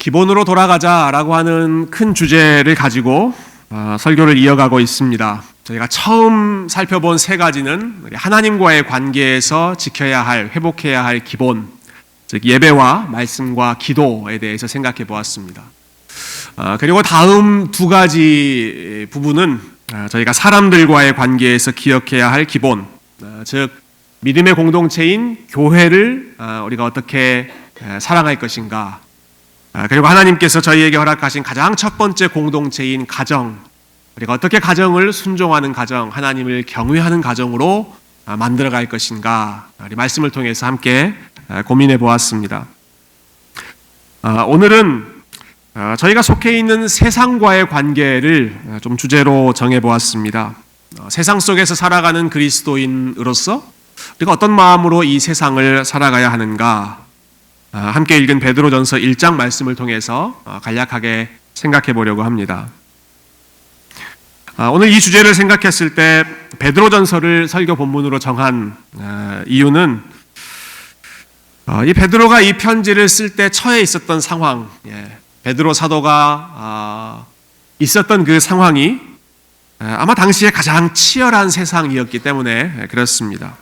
기본으로 돌아가자라고 하는 큰 주제를 가지고 설교를 이어가고 있습니다. 저희가 처음 살펴본 세 가지는 하나님과의 관계에서 지켜야 할, 회복해야 할 기본, 즉 예배와 말씀과 기도에 대해서 생각해 보았습니다. 그리고 다음 두 가지 부분은 저희가 사람들과의 관계에서 기억해야 할 기본, 즉 믿음의 공동체인 교회를 우리가 어떻게 사랑할 것인가, 그리고 하나님께서 저희에게 허락하신 가장 첫 번째 공동체인 가정, 우리가 어떻게 가정을 순종하는 가정, 하나님을 경외하는 가정으로 만들어갈 것인가, 우리 말씀을 통해서 함께 고민해 보았습니다. 오늘은 저희가 속해 있는 세상과의 관계를 좀 주제로 정해 보았습니다. 세상 속에서 살아가는 그리스도인으로서 우리가 어떤 마음으로 이 세상을 살아가야 하는가, 함께 읽은 베드로전서 1장 말씀을 통해서 간략하게 생각해 보려고 합니다. 오늘 이 주제를 생각했을 때 베드로전서를 설교 본문으로 정한 이유는 이 베드로가 이 편지를 쓸 때 처해 있었던 상황, 베드로 사도가 있었던 그 상황이 아마 당시에 가장 치열한 세상이었기 때문에 그렇습니다.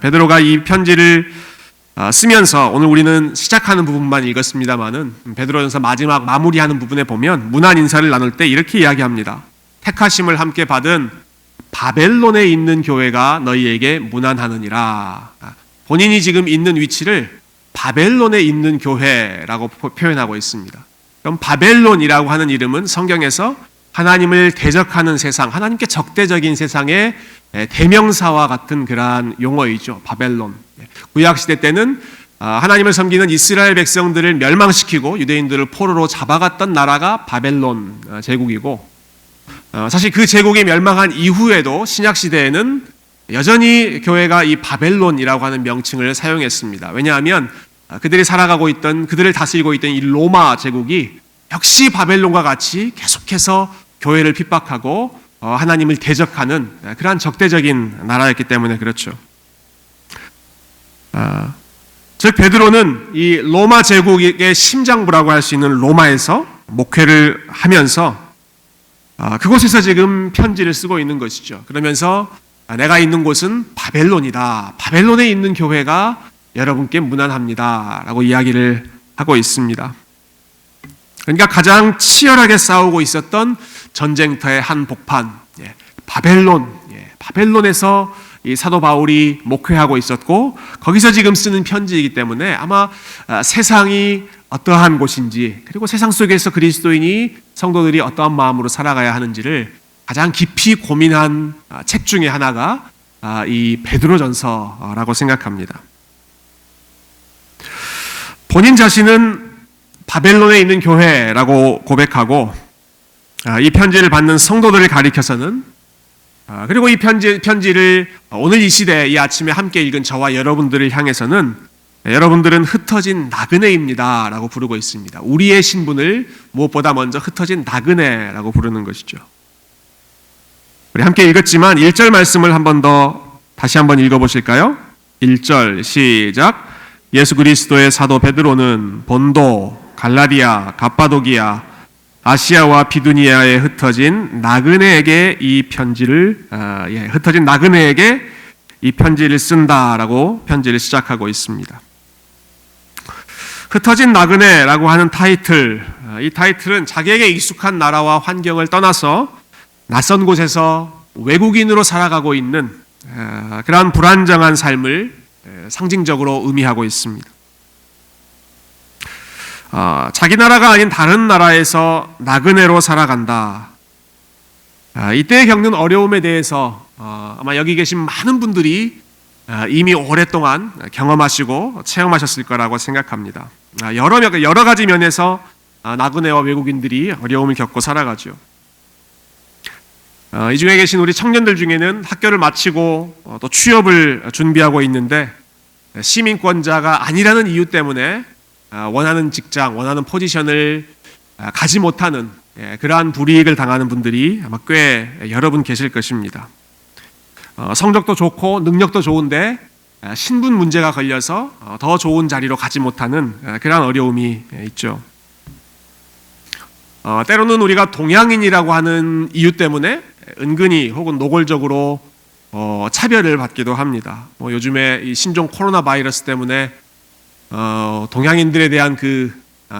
베드로가 이 편지를 쓰면서 오늘 우리는 시작하는 부분만 읽었습니다만은 베드로전서 마지막 마무리하는 부분에 보면 문안 인사를 나눌 때 이렇게 이야기합니다. 택하심을 함께 받은 바벨론에 있는 교회가 너희에게 문안하느니라. 본인이 지금 있는 위치를 바벨론에 있는 교회라고 표현하고 있습니다. 그럼 바벨론이라고 하는 이름은 성경에서 하나님을 대적하는 세상, 하나님께 적대적인 세상의 대명사와 같은 그러한 용어이죠. 바벨론. 구약시대 때는 하나님을 섬기는 이스라엘 백성들을 멸망시키고 유대인들을 포로로 잡아갔던 나라가 바벨론 제국이고, 사실 그 제국이 멸망한 이후에도 신약시대에는 여전히 교회가 이 바벨론이라고 하는 명칭을 사용했습니다. 왜냐하면 그들이 살아가고 있던, 그들을 다스리고 있던 이 로마 제국이 역시 바벨론과 같이 계속해서 교회를 핍박하고 하나님을 대적하는 그러한 적대적인 나라였기 때문에 그렇죠. 즉 베드로는 이 로마 제국의 심장부라고 할 수 있는 로마에서 목회를 하면서 그곳에서 지금 편지를 쓰고 있는 것이죠. 그러면서 내가 있는 곳은 바벨론이다. 바벨론에 있는 교회가 여러분께 문안합니다. 라고 이야기를 하고 있습니다. 그러니까 가장 치열하게 싸우고 있었던 전쟁터의 한 복판, 바벨론, 바벨론에서 이 사도 바울이 목회하고 있었고 거기서 지금 쓰는 편지이기 때문에 아마 세상이 어떠한 곳인지, 그리고 세상 속에서 그리스도인이, 성도들이 어떠한 마음으로 살아가야 하는지를 가장 깊이 고민한 책 중에 하나가 이 베드로전서라고 생각합니다. 본인 자신은 바벨론에 있는 교회라고 고백하고 이 편지를 받는 성도들을 가리켜서는, 그리고 이 편지를 오늘 이 시대, 이 아침에 함께 읽은 저와 여러분들을 향해서는 여러분들은 흩어진 나그네입니다 라고 부르고 있습니다. 우리의 신분을 무엇보다 먼저 흩어진 나그네라고 부르는 것이죠. 우리 함께 읽었지만 1절 말씀을 한 번 더 다시 한번 읽어보실까요? 1절 시작. 예수 그리스도의 사도 베드로는 본도, 갈라디아, 갑바도기아, 아시아와 비두니아에 흩어진 나그네에게 이 편지를 흩어진 나그네에게 이 편지를 쓴다라고 편지를 시작하고 있습니다. 흩어진 나그네라고 하는 타이틀, 이 타이틀은 자기에게 익숙한 나라와 환경을 떠나서 낯선 곳에서 외국인으로 살아가고 있는 그러한 불안정한 삶을 상징적으로 의미하고 있습니다. 자기 나라가 아닌 다른 나라에서 나그네로 살아간다. 이때 겪는 어려움에 대해서 아마 여기 계신 많은 분들이 이미 오랫동안 경험하시고 체험하셨을 거라고 생각합니다. 여러 가지 면에서 나그네와 외국인들이 어려움을 겪고 살아가죠. 이 중에 계신 우리 청년들 중에는 학교를 마치고 또 취업을 준비하고 있는데 시민권자가 아니라는 이유 때문에 원하는 직장, 원하는 포지션을 가지 못하는 그러한 불이익을 당하는 분들이 아마 꽤 여러 분 계실 것입니다. 성적도 좋고 능력도 좋은데 신분 문제가 걸려서 더 좋은 자리로 가지 못하는 그러한 어려움이 있죠. 때로는 우리가 동양인이라고 하는 이유 때문에 은근히 혹은 노골적으로 차별을 받기도 합니다. 요즘에 이 신종 코로나 바이러스 때문에 동양인들에 대한 그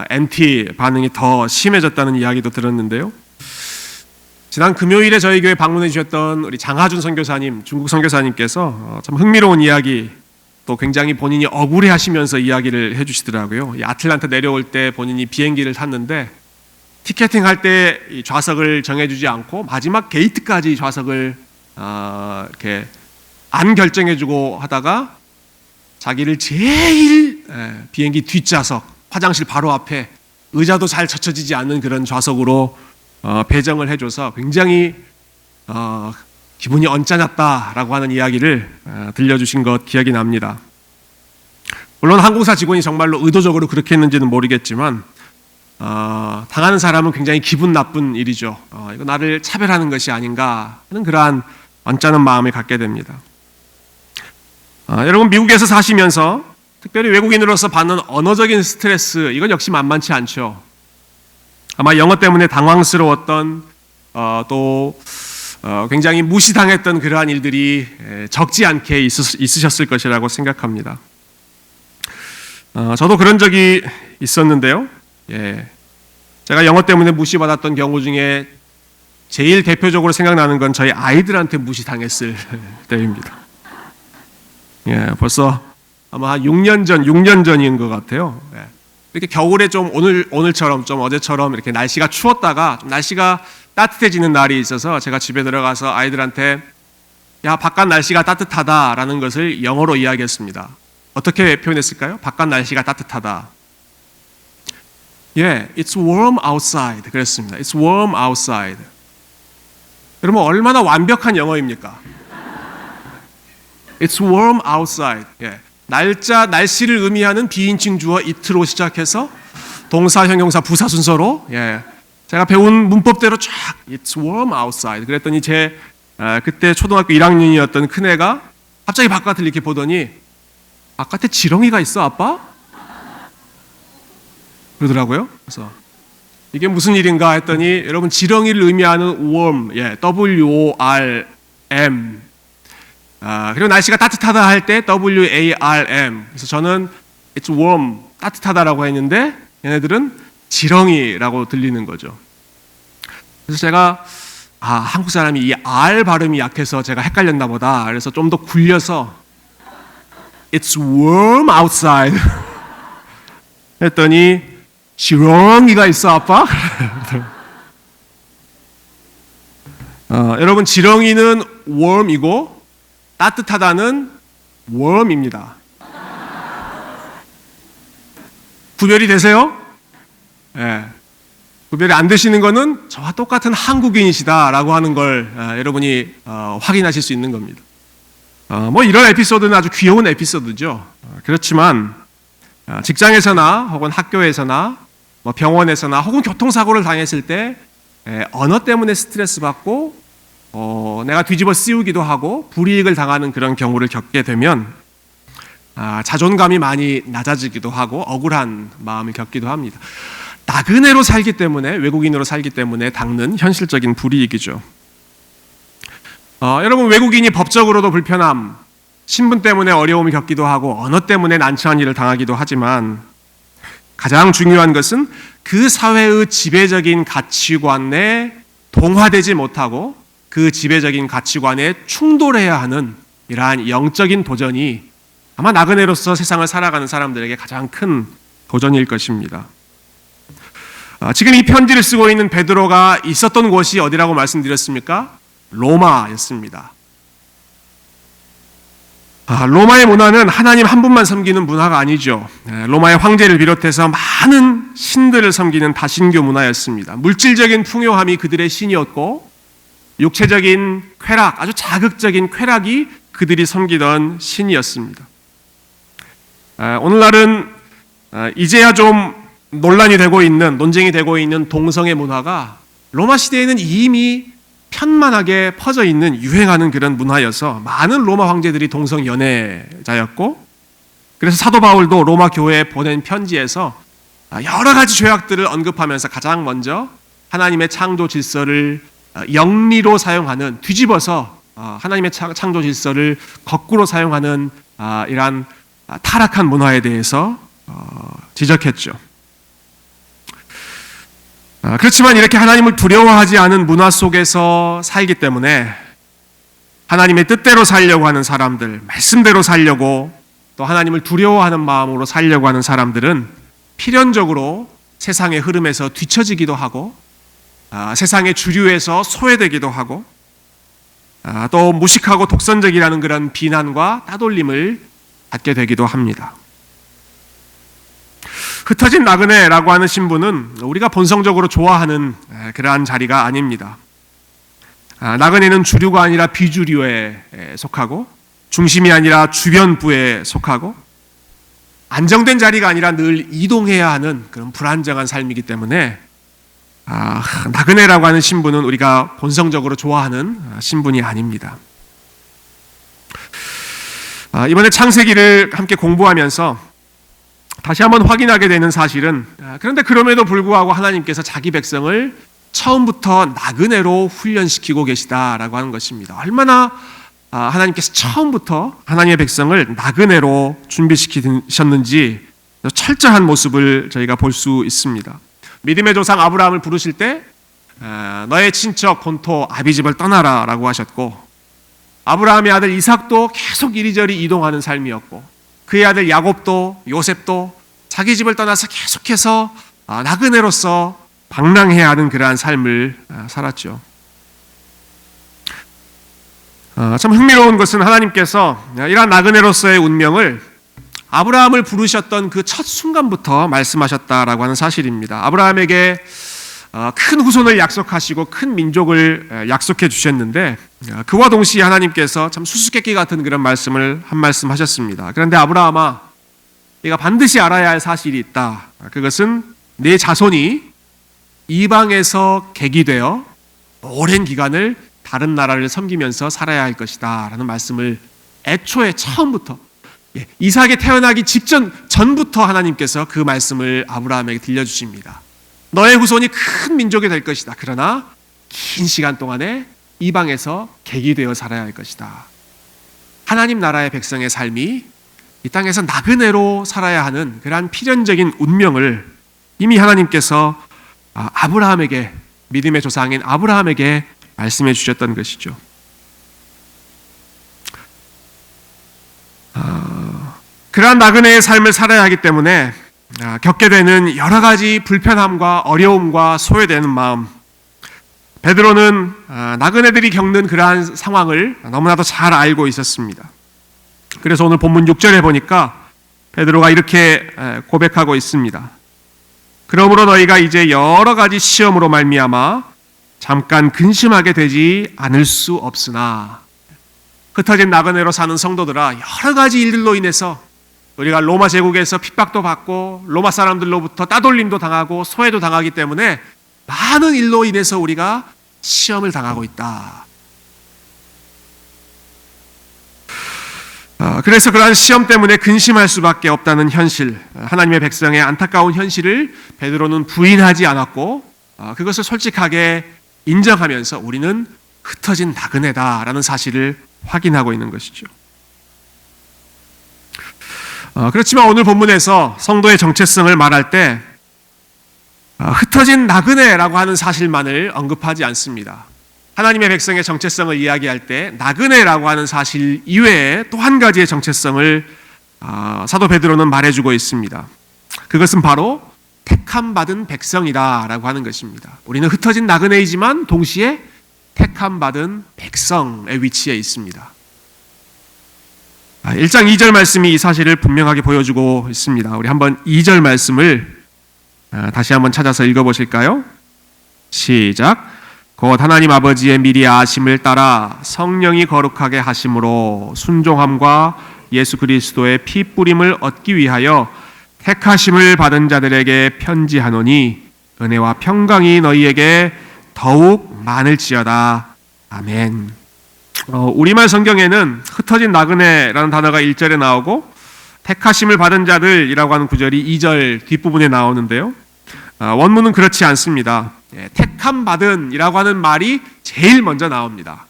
엔티 반응이 더 심해졌다는 이야기도 들었는데요. 지난 금요일에 저희 교회 방문해 주셨던 우리 장하준 선교사님, 중국 선교사님께서 참 흥미로운 이야기, 또 굉장히 본인이 억울해하시면서 이야기를 해주시더라고요. 이 아틀란타 내려올 때 본인이 비행기를 탔는데 티켓팅 할 때 좌석을 정해주지 않고 마지막 게이트까지 좌석을 이렇게 안 결정해주고 하다가 자기를 제일 비행기 뒷좌석, 화장실 바로 앞에 의자도 잘 젖혀지지 않는 그런 좌석으로 배정을 해줘서 굉장히 기분이 언짢았다라고 하는 이야기를 들려주신 것 기억이 납니다. 물론 항공사 직원이 정말로 의도적으로 그렇게 했는지는 모르겠지만 당하는 사람은 굉장히 기분 나쁜 일이죠. 이거 나를 차별하는 것이 아닌가 하는 그러한 언짢은 마음을 갖게 됩니다. 여러분, 미국에서 사시면서 특별히 외국인으로서 받는 언어적인 스트레스, 이건 역시 만만치 않죠. 아마 영어 때문에 당황스러웠던 또 굉장히 무시당했던 그러한 일들이 적지 않게 있으셨을 것이라고 생각합니다. 저도 그런 적이 있었는데요. 제가 영어 때문에 무시받았던 경우 중에 제일 대표적으로 생각나는 건 저희 아이들한테 무시당했을 때입니다. 벌써 아마 6년 전인 것 같아요. 이렇게 겨울에 좀 오늘처럼 좀 어제처럼 이렇게 날씨가 추웠다가 좀 날씨가 따뜻해지는 날이 있어서 제가 집에 들어가서 아이들한테 야, 바깥 날씨가 따뜻하다라는 것을 영어로 이야기했습니다. 어떻게 표현했을까요? 바깥 날씨가 따뜻하다. It's warm outside. 그랬습니다. It's warm outside. 여러분, 얼마나 완벽한 영어입니까? It's warm outside. 날씨를 의미하는 비인칭 주어 it로 시작해서 동사, 형용사, 부사 순서로 제가 배운 문법대로 쫙 It's warm outside. 그랬더니 제 그때 초등학교 1학년이었던 큰애가 갑자기 바깥을 이렇게 보더니 바깥에 지렁이가 있어, 아빠? 그러더라고요. 그래서 이게 무슨 일인가 했더니 여러분, 지렁이를 의미하는 warm, W-O-R-M. 그리고 날씨가 따뜻하다 할 때 W-A-R-M. 그래서 저는 It's warm, 따뜻하다라고 했는데 얘네들은 지렁이라고 들리는 거죠. 그래서 제가 한국 사람이 이 R 발음이 약해서 제가 헷갈렸나 보다. 그래서 좀 더 굴려서 It's warm outside 했더니 지렁이가 있어, 아빠? 여러분, 지렁이는 warm이고 따뜻하다는 warm입니다. 구별이 되세요? 구별이 안 되시는 거는 저와 똑같은 한국인이시다라고 하는 걸 여러분이 확인하실 수 있는 겁니다. 이런 에피소드는 아주 귀여운 에피소드죠. 그렇지만 직장에서나 혹은 학교에서나 병원에서나 혹은 교통사고를 당했을 때 언어 때문에 스트레스 받고 내가 뒤집어 씌우기도 하고 불이익을 당하는 그런 경우를 겪게 되면 자존감이 많이 낮아지기도 하고 억울한 마음을 겪기도 합니다. 나그네로 살기 때문에, 외국인으로 살기 때문에 닦는 현실적인 불이익이죠. 여러분, 외국인이 법적으로도 불편함, 신분 때문에 어려움을 겪기도 하고 언어 때문에 난처한 일을 당하기도 하지만 가장 중요한 것은 그 사회의 지배적인 가치관에 동화되지 못하고 그 지배적인 가치관에 충돌해야 하는 이러한 영적인 도전이 아마 나그네로서 세상을 살아가는 사람들에게 가장 큰 도전일 것입니다. 지금 이 편지를 쓰고 있는 베드로가 있었던 곳이 어디라고 말씀드렸습니까? 로마였습니다. 로마의 문화는 하나님 한 분만 섬기는 문화가 아니죠. 로마의 황제를 비롯해서 많은 신들을 섬기는 다신교 문화였습니다. 물질적인 풍요함이 그들의 신이었고 육체적인 쾌락, 아주 자극적인 쾌락이 그들이 섬기던 신이었습니다. 오늘날은 이제야 좀 논란이 되고 있는, 논쟁이 되고 있는 동성애 문화가 로마 시대에는 이미 편만하게 퍼져 있는, 유행하는 그런 문화여서 많은 로마 황제들이 동성 연애자였고, 그래서 사도 바울도 로마 교회에 보낸 편지에서 여러 가지 죄악들을 언급하면서 가장 먼저 하나님의 창조 질서를 영리로 사용하는, 뒤집어서 하나님의 창조 질서를 거꾸로 사용하는 이러한 타락한 문화에 대해서 지적했죠. 그렇지만 이렇게 하나님을 두려워하지 않은 문화 속에서 살기 때문에 하나님의 뜻대로 살려고 하는 사람들, 말씀대로 살려고 또 하나님을 두려워하는 마음으로 살려고 하는 사람들은 필연적으로 세상의 흐름에서 뒤처지기도 하고 세상의 주류에서 소외되기도 하고 또 무식하고 독선적이라는 그런 비난과 따돌림을 받게 되기도 합니다. 흩어진 나그네라고 하는 신분은 우리가 본성적으로 좋아하는 그러한 자리가 아닙니다. 나그네는 주류가 아니라 비주류에 속하고 중심이 아니라 주변부에 속하고 안정된 자리가 아니라 늘 이동해야 하는 그런 불안정한 삶이기 때문에 나그네라고 하는 신분은 우리가 본성적으로 좋아하는 신분이 아닙니다. 이번에 창세기를 함께 공부하면서 다시 한번 확인하게 되는 사실은, 그런데 그럼에도 불구하고 하나님께서 자기 백성을 처음부터 나그네로 훈련시키고 계시다라고 하는 것입니다. 얼마나 하나님께서 처음부터 하나님의 백성을 나그네로 준비시키셨는지 철저한 모습을 저희가 볼 수 있습니다. 믿음의 조상 아브라함을 부르실 때 너의 친척 본토 아비집을 떠나라 라고 하셨고, 아브라함의 아들 이삭도 계속 이리저리 이동하는 삶이었고, 그의 아들 야곱도 요셉도 자기 집을 떠나서 계속해서 나그네로서 방랑해야 하는 그러한 삶을 살았죠. 참 흥미로운 것은 하나님께서 이러한 나그네로서의 운명을 아브라함을 부르셨던 그 첫 순간부터 말씀하셨다라고 하는 사실입니다. 아브라함에게 큰 후손을 약속하시고 큰 민족을 약속해 주셨는데, 그와 동시에 하나님께서 참 수수께끼 같은 그런 말씀을 한 말씀 하셨습니다. 그런데 아브라함아, 네가 반드시 알아야 할 사실이 있다. 그것은 네 자손이 이방에서 객이되어 오랜 기간을 다른 나라를 섬기면서 살아야 할 것이다 라는 말씀을 애초에 처음부터, 이삭이 태어나기 전부터 하나님께서 그 말씀을 아브라함에게 들려주십니다. 너의 후손이 큰 민족이 될 것이다. 그러나 긴 시간 동안에 이방에서 객이 되어 살아야 할 것이다. 하나님 나라의 백성의 삶이 이 땅에서 나그네로 살아야 하는 그러한 필연적인 운명을 이미 하나님께서 아브라함에게, 믿음의 조상인 아브라함에게 말씀해 주셨던 것이죠. 그러한 나그네의 삶을 살아야 하기 때문에 겪게 되는 여러 가지 불편함과 어려움과 소외되는 마음, 베드로는 나그네들이 겪는 그러한 상황을 너무나도 잘 알고 있었습니다. 그래서 오늘 본문 6절에 보니까 베드로가 이렇게 고백하고 있습니다. 그러므로 너희가 이제 여러 가지 시험으로 말미암아 잠깐 근심하게 되지 않을 수 없으나, 흩어진 나그네로 사는 성도들아, 여러 가지 일들로 인해서 우리가 로마 제국에서 핍박도 받고 로마 사람들로부터 따돌림도 당하고 소외도 당하기 때문에 많은 일로 인해서 우리가 시험을 당하고 있다. 그래서 그러한 시험 때문에 근심할 수밖에 없다는 현실, 하나님의 백성의 안타까운 현실을 베드로는 부인하지 않았고 그것을 솔직하게 인정하면서 우리는 흩어진 나그네다라는 사실을 확인하고 있는 것이죠. 그렇지만 오늘 본문에서 성도의 정체성을 말할 때 흩어진 나그네라고 하는 사실만을 언급하지 않습니다. 하나님의 백성의 정체성을 이야기할 때 나그네라고 하는 사실 이외에 또 한 가지의 정체성을 사도 베드로는 말해주고 있습니다. 그것은 바로 택함받은 백성이다라고 하는 것입니다. 우리는 흩어진 나그네이지만 동시에 택함받은 백성의 위치에 있습니다. 1장 2절 말씀이 이 사실을 분명하게 보여주고 있습니다. 우리 한번 2절 말씀을 다시 한번 찾아서 읽어보실까요? 시작. 곧 하나님 아버지의 미리 아심을 따라 성령이 거룩하게 하심으로 순종함과 예수 그리스도의 피 뿌림을 얻기 위하여 택하심을 받은 자들에게 편지하노니 은혜와 평강이 너희에게 더욱 많을지어다. 아멘. 우리말 성경에는 흩어진 나그네라는 단어가 1절에 나오고 택하심을 받은 자들이라고 하는 구절이 2절 뒷부분에 나오는데요. 원문은 그렇지 않습니다. 택함 받은이라고 하는 말이 제일 먼저 나옵니다.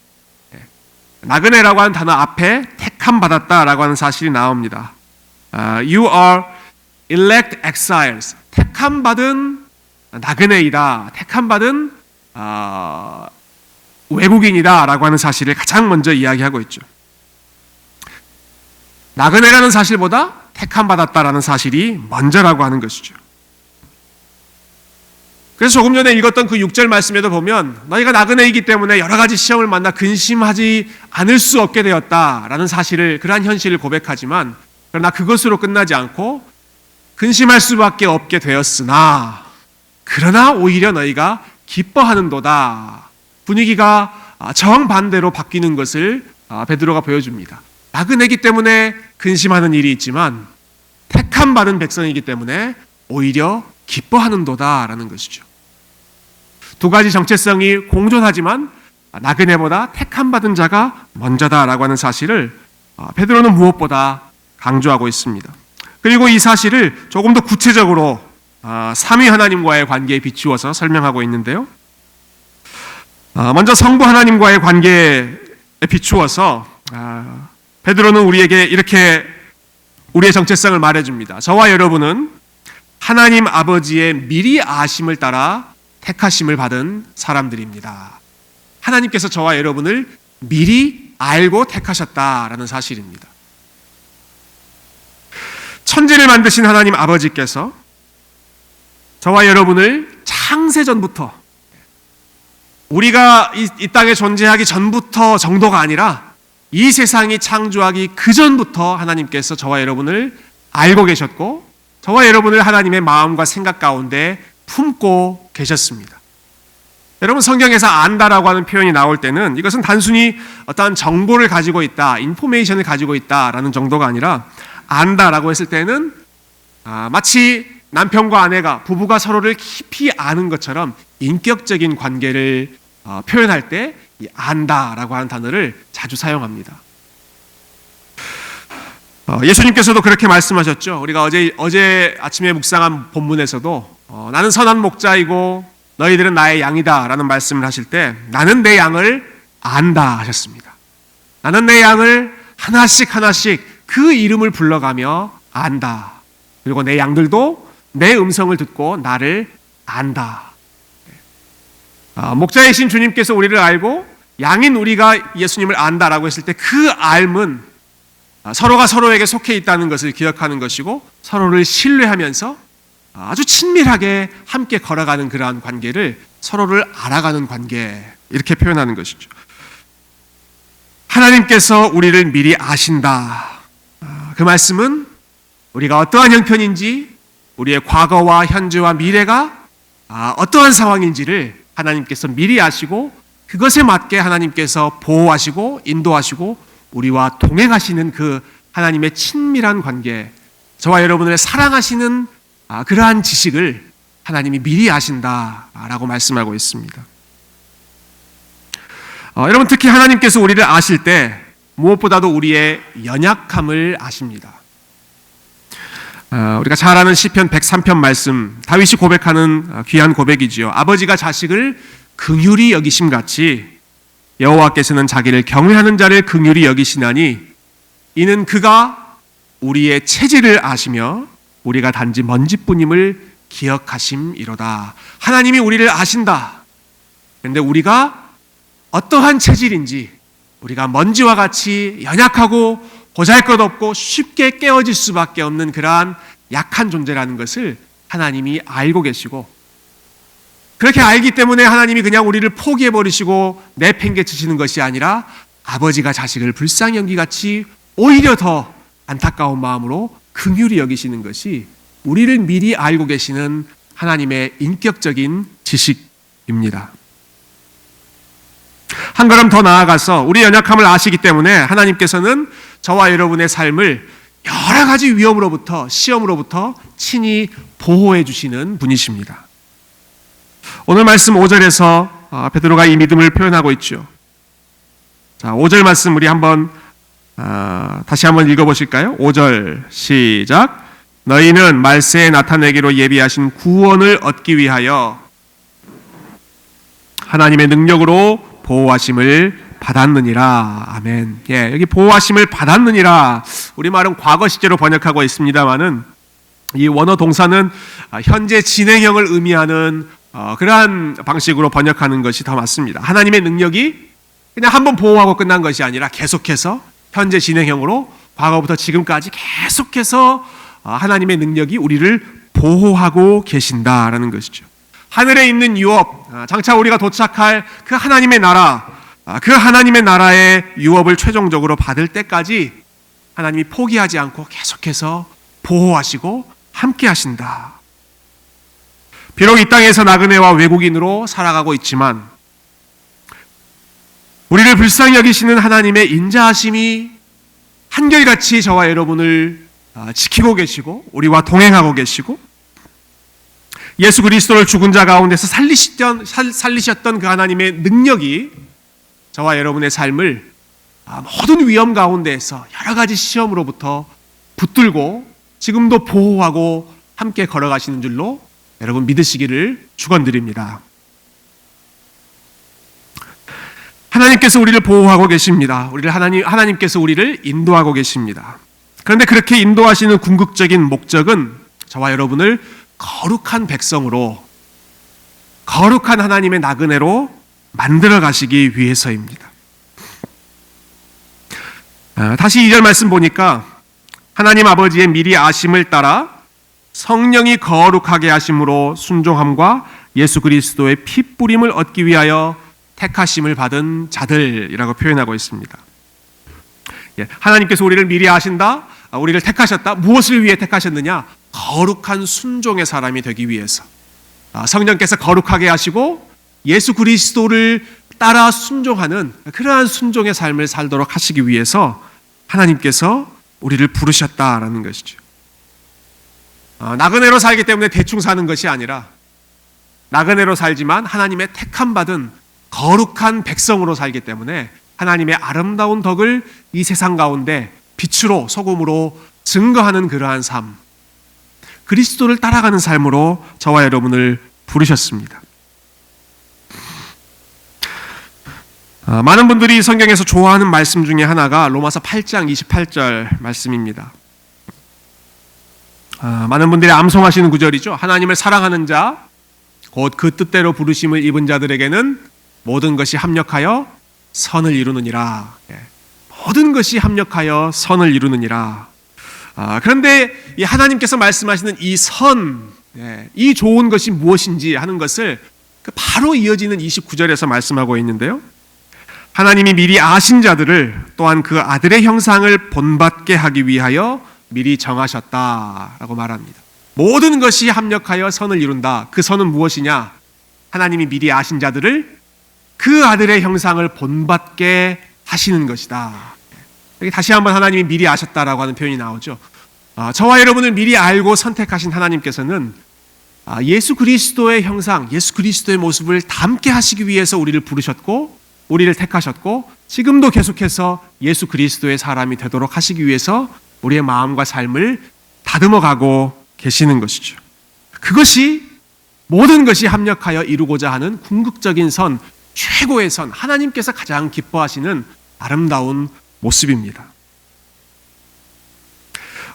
나그네라고 하는 단어 앞에 택함 받았다라고 하는 사실이 나옵니다. You are elect exiles. 택함 받은 나그네이다. 택함 받은 외국인이다라고 하는 사실을 가장 먼저 이야기하고 있죠. 나그네라는 사실보다 택함 받았다라는 사실이 먼저라고 하는 것이죠. 그래서 조금 전에 읽었던 그 6절 말씀에도 보면 너희가 나그네이기 때문에 여러 가지 시험을 만나 근심하지 않을 수 없게 되었다라는 사실을, 그러한 현실을 고백하지만, 그러나 그것으로 끝나지 않고 근심할 수밖에 없게 되었으나 그러나 오히려 너희가 기뻐하는도다. 분위기가 정반대로 바뀌는 것을 베드로가 보여줍니다. 나그네이기 때문에 근심하는 일이 있지만 택함 받은 백성이기 때문에 오히려 기뻐하는도다라는 것이죠. 두 가지 정체성이 공존하지만 나그네보다 택함 받은 자가 먼저다라고 하는 사실을 베드로는 무엇보다 강조하고 있습니다. 그리고 이 사실을 조금 더 구체적으로 삼위 하나님과의 관계에 비추어서 설명하고 있는데요. 먼저 성부 하나님과의 관계에 비추어서 베드로는 우리에게 이렇게 우리의 정체성을 말해줍니다. 저와 여러분은 하나님 아버지의 미리 아심을 따라 택하심을 받은 사람들입니다. 하나님께서 저와 여러분을 미리 알고 택하셨다라는 사실입니다. 천지를 만드신 하나님 아버지께서 저와 여러분을 창세전부터, 우리가 이 땅에 존재하기 전부터 정도가 아니라 이 세상이 창조하기 그 전부터 하나님께서 저와 여러분을 알고 계셨고 저와 여러분을 하나님의 마음과 생각 가운데 품고 계셨습니다. 여러분, 성경에서 안다라고 하는 표현이 나올 때는 이것은 단순히 어떠한 정보를 가지고 있다, 인포메이션을 가지고 있다라는 정도가 아니라 안다라고 했을 때는 마치 남편과 아내가, 부부가 서로를 깊이 아는 것처럼 인격적인 관계를 표현할 때 이 안다라고 하는 단어를 자주 사용합니다. 예수님께서도 그렇게 말씀하셨죠. 우리가 어제 아침에 묵상한 본문에서도 나는 선한 목자이고 너희들은 나의 양이다 라는 말씀을 하실 때 나는 내 양을 안다 하셨습니다. 나는 내 양을 하나씩 하나씩 그 이름을 불러가며 안다. 그리고 내 양들도 내 음성을 듣고 나를 안다. 목자이신 주님께서 우리를 알고 양인 우리가 예수님을 안다라고 했을 때 그 알은 서로가 서로에게 속해 있다는 것을 기억하는 것이고 서로를 신뢰하면서 아주 친밀하게 함께 걸어가는 그러한 관계를, 서로를 알아가는 관계, 이렇게 표현하는 것이죠. 하나님께서 우리를 미리 아신다. 그 말씀은 우리가 어떠한 형편인지, 우리의 과거와 현재와 미래가 어떠한 상황인지를 하나님께서 미리 아시고 그것에 맞게 하나님께서 보호하시고 인도하시고 우리와 동행하시는 그 하나님의 친밀한 관계, 저와 여러분을 사랑하시는 그러한 지식을 하나님이 미리 아신다라고 말씀하고 있습니다. 여러분, 특히 하나님께서 우리를 아실 때 무엇보다도 우리의 연약함을 아십니다. 우리가 잘 아는 시편 103편 말씀, 다윗이 고백하는 귀한 고백이지요. 아버지가 자식을 긍휼히 여기심같이 여호와께서는 자기를 경외하는 자를 긍휼히 여기시나니 이는 그가 우리의 체질을 아시며 우리가 단지 먼지뿐임을 기억하심이로다. 하나님이 우리를 아신다. 그런데 우리가 어떠한 체질인지, 우리가 먼지와 같이 연약하고 보잘것없고 쉽게 깨어질 수밖에 없는 그러한 약한 존재라는 것을 하나님이 알고 계시고, 그렇게 알기 때문에 하나님이 그냥 우리를 포기해버리시고 내팽개치시는 것이 아니라 아버지가 자식을 불쌍히 여기같이 오히려 더 안타까운 마음으로 긍휼히 여기시는 것이 우리를 미리 알고 계시는 하나님의 인격적인 지식입니다. 한 걸음 더 나아가서 우리 연약함을 아시기 때문에 하나님께서는 저와 여러분의 삶을 여러 가지 위험으로부터, 시험으로부터 친히 보호해 주시는 분이십니다. 오늘 말씀 5절에서 베드로가 이 믿음을 표현하고 있죠. 자, 5절 말씀 우리 다시 한번 읽어보실까요? 5절 시작. 너희는 말세에 나타내기로 예비하신 구원을 얻기 위하여 하나님의 능력으로 보호하심을 받았느니라. 아멘. 예, 여기 보호하심을 받았느니라. 우리말은 과거 시제로 번역하고 있습니다만은 이 원어 동사는 현재 진행형을 의미하는 그러한 방식으로 번역하는 것이 더 맞습니다. 하나님의 능력이 그냥 한번 보호하고 끝난 것이 아니라 계속해서 현재 진행형으로 과거부터 지금까지 계속해서 하나님의 능력이 우리를 보호하고 계신다라는 것이죠. 하늘에 있는 유업, 장차 우리가 도착할 그 하나님의 나라, 그 하나님의 나라의 유업을 최종적으로 받을 때까지 하나님이 포기하지 않고 계속해서 보호하시고 함께 하신다. 비록 이 땅에서 나그네와 외국인으로 살아가고 있지만 우리를 불쌍히 여기시는 하나님의 인자하심이 한결같이 저와 여러분을 지키고 계시고 우리와 동행하고 계시고 예수 그리스도를 죽은 자 가운데서 살리셨던 그 하나님의 능력이 저와 여러분의 삶을 모든 위험 가운데에서 여러 가지 시험으로부터 붙들고 지금도 보호하고 함께 걸어가시는 줄로 여러분 믿으시기를 축원드립니다. 하나님께서 우리를 보호하고 계십니다. 하나님께서 우리를 인도하고 계십니다. 그런데 그렇게 인도하시는 궁극적인 목적은 저와 여러분을 거룩한 백성으로, 거룩한 하나님의 나그네로 만들어 가시기 위해서입니다. 다시 2절 말씀 보니까 하나님 아버지의 미리 아심을 따라 성령이 거룩하게 하심으로 순종함과 예수 그리스도의 피 뿌림을 얻기 위하여 택하심을 받은 자들이라고 표현하고 있습니다. 하나님께서 우리를 미리 아신다, 우리를 택하셨다. 무엇을 위해 택하셨느냐? 거룩한 순종의 사람이 되기 위해서. 성령께서 거룩하게 하시고 예수 그리스도를 따라 순종하는 그러한 순종의 삶을 살도록 하시기 위해서 하나님께서 우리를 부르셨다라는 것이죠. 나그네로 살기 때문에 대충 사는 것이 아니라 나그네로 살지만 하나님의 택함 받은 거룩한 백성으로 살기 때문에 하나님의 아름다운 덕을 이 세상 가운데 빛으로 소금으로 증거하는 그러한 삶, 그리스도를 따라가는 삶으로 저와 여러분을 부르셨습니다. 많은 분들이 성경에서 좋아하는 말씀 중에 하나가 로마서 8장 28절 말씀입니다. 많은 분들이 암송하시는 구절이죠. 하나님을 사랑하는 자, 곧 그 뜻대로 부르심을 입은 자들에게는 모든 것이 합력하여 선을 이루느니라. 모든 것이 합력하여 선을 이루느니라. 그런데 이 하나님께서 말씀하시는 이 선, 이 좋은 것이 무엇인지 하는 것을 바로 이어지는 29절에서 말씀하고 있는데요. 하나님이 미리 아신 자들을 또한 그 아들의 형상을 본받게 하기 위하여 미리 정하셨다라고 말합니다. 모든 것이 합력하여 선을 이룬다. 그 선은 무엇이냐? 하나님이 미리 아신 자들을 그 아들의 형상을 본받게 하시는 것이다. 여기 다시 한번 하나님이 미리 아셨다라고 하는 표현이 나오죠. 저와 여러분을 미리 알고 선택하신 하나님께서는 예수 그리스도의 형상, 예수 그리스도의 모습을 담게 하시기 위해서 우리를 부르셨고 우리를 택하셨고 지금도 계속해서 예수 그리스도의 사람이 되도록 하시기 위해서 우리의 마음과 삶을 다듬어가고 계시는 것이죠. 그것이 모든 것이 합력하여 이루고자 하는 궁극적인 선, 최고의 선, 하나님께서 가장 기뻐하시는 아름다운 모습입니다.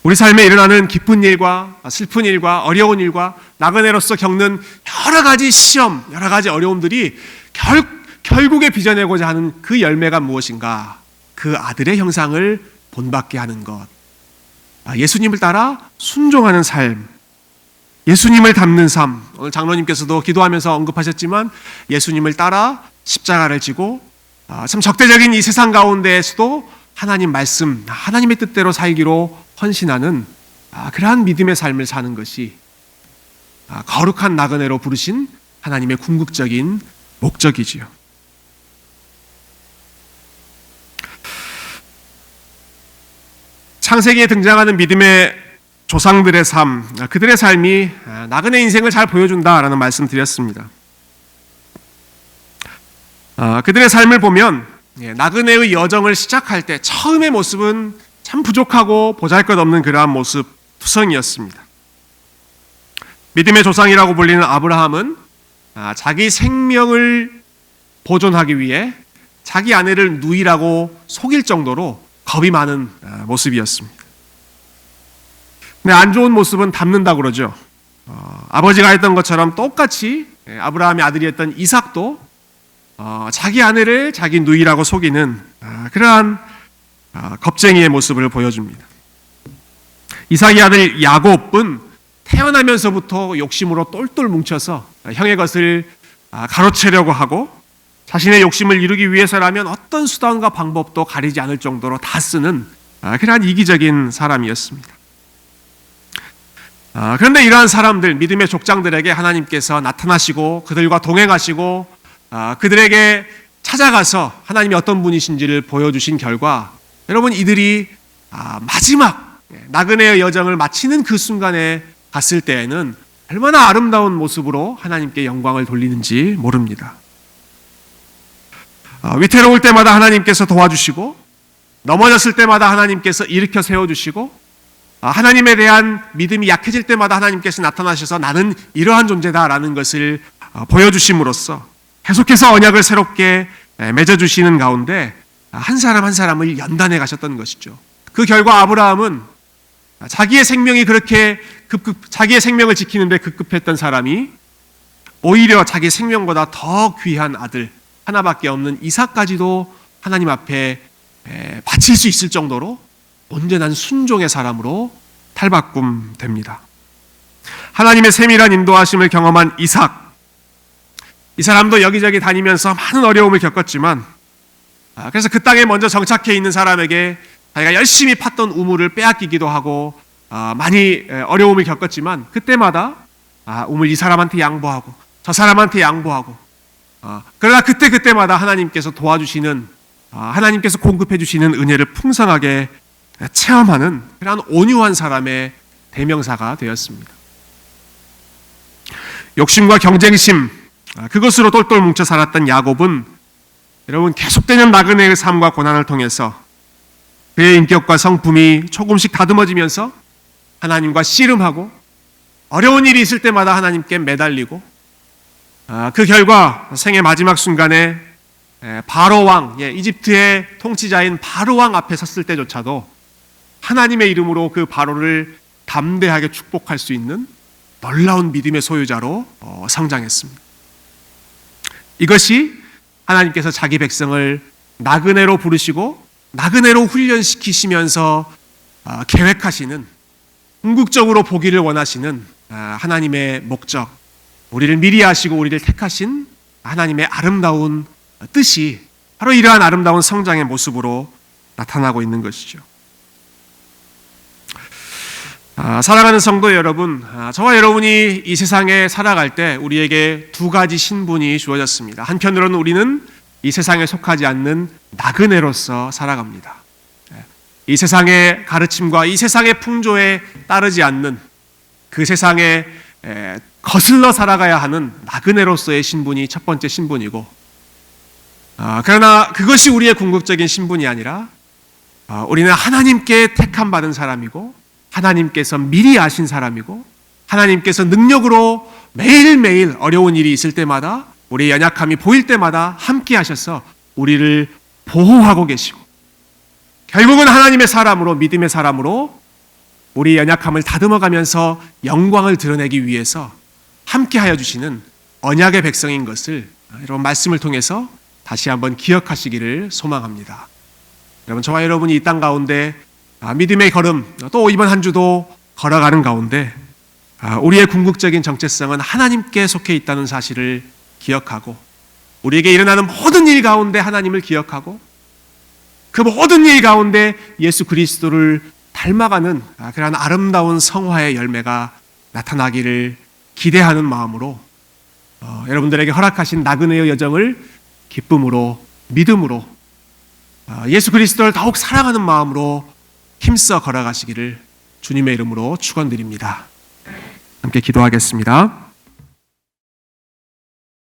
우리 삶에 일어나는 기쁜 일과 슬픈 일과 어려운 일과 나그네로서 겪는 여러 가지 시험, 여러 가지 어려움들이 결국에 빚어내고자 하는 그 열매가 무엇인가? 그 아들의 형상을 본받게 하는 것. 예수님을 따라 순종하는 삶, 예수님을 닮는 삶. 오늘 장로님께서도 기도하면서 언급하셨지만 예수님을 따라 십자가를 지고 참 적대적인 이 세상 가운데에서도 하나님 말씀, 하나님의 뜻대로 살기로 헌신하는 그러한 믿음의 삶을 사는 것이 거룩한 나그네로 부르신 하나님의 궁극적인 목적이지요. 창세기에 등장하는 믿음의 조상들의 삶, 그들의 삶이 나그네 인생을 잘 보여준다라는 말씀 드렸습니다. 그들의 삶을 보면 나그네의 여정을 시작할 때 처음의 모습은 참 부족하고 보잘것없는 그러한 모습 투성이었습니다. 믿음의 조상이라고 불리는 아브라함은 자기 생명을 보존하기 위해 자기 아내를 누이라고 속일 정도로 겁이 많은 모습이었습니다. 근데 안 좋은 모습은 닮는다고 그러죠. 아버지가 했던 것처럼 똑같이 아브라함의 아들이었던 이삭도 자기 아내를 자기 누이라고 속이는 그러한 겁쟁이의 모습을 보여줍니다. 이삭의 아들 야곱은 태어나면서부터 욕심으로 똘똘 뭉쳐서 형의 것을 가로채려고 하고 자신의 욕심을 이루기 위해서라면 어떤 수단과 방법도 가리지 않을 정도로 다 쓰는 그러한 이기적인 사람이었습니다. 그런데 이러한 사람들, 믿음의 족장들에게 하나님께서 나타나시고 그들과 동행하시고 그들에게 찾아가서 하나님이 어떤 분이신지를 보여주신 결과 여러분 이들이 마지막 나그네의 여정을 마치는 그 순간에 갔을 때에는 얼마나 아름다운 모습으로 하나님께 영광을 돌리는지 모릅니다. 위태로울 때마다 하나님께서 도와주시고 넘어졌을 때마다 하나님께서 일으켜 세워주시고 하나님에 대한 믿음이 약해질 때마다 하나님께서 나타나셔서 나는 이러한 존재다라는 것을 보여주심으로써 계속해서 언약을 새롭게 맺어주시는 가운데 한 사람 한 사람을 연단해 가셨던 것이죠. 그 결과 아브라함은 자기의 생명이 그렇게 자기의 생명을 지키는데 급급했던 사람이 오히려 자기 생명보다 더 귀한 아들 하나밖에 없는 이삭까지도 하나님 앞에 바칠 수 있을 정도로 온전한 순종의 사람으로 탈바꿈됩니다. 하나님의 세밀한 인도하심을 경험한 이삭, 이 사람도 여기저기 다니면서 많은 어려움을 겪었지만 그래서 그 땅에 먼저 정착해 있는 사람에게 자기가 열심히 팠던 우물을 빼앗기기도 하고 많이 어려움을 겪었지만 그때마다 우물 이 사람한테 양보하고 저 사람한테 양보하고 그러나 그때마다 하나님께서 도와주시는 하나님께서 공급해 주시는 은혜를 풍성하게 체험하는 그런 온유한 사람의 대명사가 되었습니다. 욕심과 경쟁심 그것으로 똘똘 뭉쳐 살았던 야곱은 여러분 계속되는 나그네의 삶과 고난을 통해서 그의 인격과 성품이 조금씩 다듬어지면서 하나님과 씨름하고 어려운 일이 있을 때마다 하나님께 매달리고 그 결과 생의 마지막 순간에 바로 왕, 이집트의 통치자인 바로 왕 앞에 섰을 때조차도 하나님의 이름으로 그 바로를 담대하게 축복할 수 있는 놀라운 믿음의 소유자로 성장했습니다. 이것이 하나님께서 자기 백성을 나그네로 부르시고 나그네로 훈련시키시면서 계획하시는 궁극적으로 보기를 원하시는 하나님의 목적, 우리를 미리 아시고 우리를 택하신 하나님의 아름다운 뜻이 바로 이러한 아름다운 성장의 모습으로 나타나고 있는 것이죠. 사랑하는 성도 여러분, 저와 여러분이 이 세상에 살아갈 때 우리에게 두 가지 신분이 주어졌습니다. 한편으로는 우리는 이 세상에 속하지 않는 나그네로서 살아갑니다. 이 세상의 가르침과 이 세상의 풍조에 따르지 않는 그 세상에 거슬러 살아가야 하는 나그네로서의 신분이 첫 번째 신분이고, 그러나 그것이 우리의 궁극적인 신분이 아니라 우리는 하나님께 택함 받은 사람이고 하나님께서 미리 아신 사람이고 하나님께서 능력으로 매일매일 어려운 일이 있을 때마다 우리의 연약함이 보일 때마다 함께 하셔서 우리를 보호하고 계시고 결국은 하나님의 사람으로 믿음의 사람으로 우리의 연약함을 다듬어가면서 영광을 드러내기 위해서 함께 하여 주시는 언약의 백성인 것을 여러분 말씀을 통해서 다시 한번 기억하시기를 소망합니다. 여러분 저와 여러분이 이 땅 가운데 믿음의 걸음 또 이번 한 주도 걸어가는 가운데 우리의 궁극적인 정체성은 하나님께 속해 있다는 사실을 기억하고 우리에게 일어나는 모든 일 가운데 하나님을 기억하고 그 모든 일 가운데 예수 그리스도를 닮아가는 그러한 아름다운 성화의 열매가 나타나기를 기대하는 마음으로 여러분들에게 허락하신 나그네의 여정을 기쁨으로 믿음으로 예수 그리스도를 더욱 사랑하는 마음으로 힘써 걸어가시기를 주님의 이름으로 축원드립니다. 함께 기도하겠습니다.